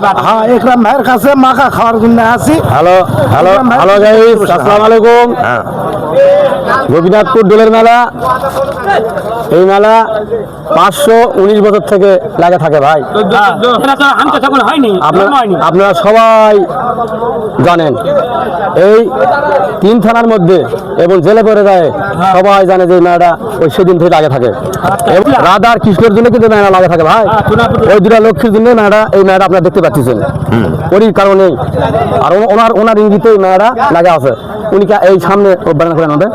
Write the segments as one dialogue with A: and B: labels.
A: হ্যাঁ, একরাম ভাইয়ের কাছে মাখা খাওয়ার জন্য আসি।
B: হ্যালো হ্যালো হ্যালো গাইস, আসসালামু আলাইকুম। গোপীনাথপুর দোলের মেলা, এই মেলা 519 বছর থেকে লাগে থাকে ভাই। আপনারা সবাই জানেন এই 3 থানার মধ্যে এবং জেলে পড়ে যায় সবাই জানে যে মেলাটা ওই সেদিন থেকে লাগে থাকে। রাধা আর কৃষ্ণের জন্য কিন্তু মেলা লাগে থাকে ভাই। ওই দুটা লক্ষ্মীর জন্য মেলাটা, এই মেলাটা আপনারা দেখতে পাচ্ছেন ওরই কারণেই। আর ওনার ইঙ্গিতে এই মেলাটা লাগা আছে। উনি এই সামনে বানান করেন আমাদের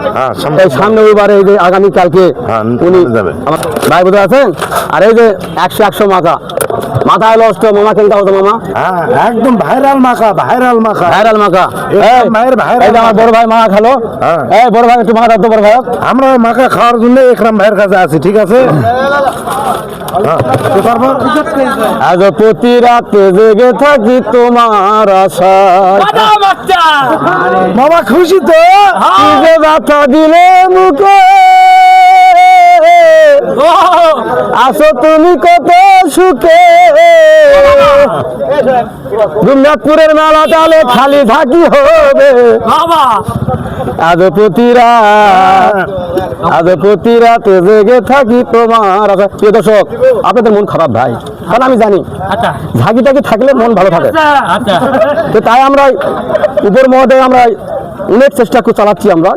B: এই সামনে ওইবারে এই যে আগামীকালকে উনি আমার ভাই বোধ আছেন। আর এই যে 100 মাথা মাথায় লষ্ট মামা কেনটা হতো মামা,
A: একদম ভাইরাল মাখা, ভাইরাল মাখা,
B: ভাইরাল মাখা।
A: মায়ের ভাইরাল।
B: আমার বড় ভাই মাখা খালো। এই বড় ভাই একটু মাখা দাও তো বড় ভাই।
A: আমরা মাখা খাওয়ার জন্য একরাম ভাইয়ের কাছে আছি, ঠিক আছে?
B: আজ প্রতি রাতে জেগে থাকি তোমার আশায়,
A: মামা খুশি তো?
B: ব্যথা দিলে মুখে আসো তুমি কত সুখে। গোপীনাথপুরের মেলা তাহলে খালি থাকি হবে আজ প্রতি রাতে জেগে থাকি তোমার আশায়। প্রিয় দর্শক, আপনাদের মন খারাপ ভাই, কারণ আমি জানি ঝাঁকি টাকি থাকলে মন ভালো থাকে। তো তাই আমরা উপর মহোদয় আমরা অনেক চেষ্টা করে চালাচ্ছি আমরা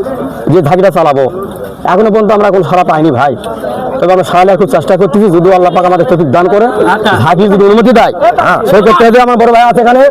B: যে ঝাঁকিটা চালাবো। এখনো পর্যন্ত আমরা কোনো সারা পাইনি ভাই। তবে আমরা সারা খুব চেষ্টা করতেছি, যদি আল্লাহ পাক আমাদের তৌফিক দান করে ঝাঁকি যদি অনুমতি দেয়, সেই ক্ষেত্রে আমার বড় ভাই আছে এখানে।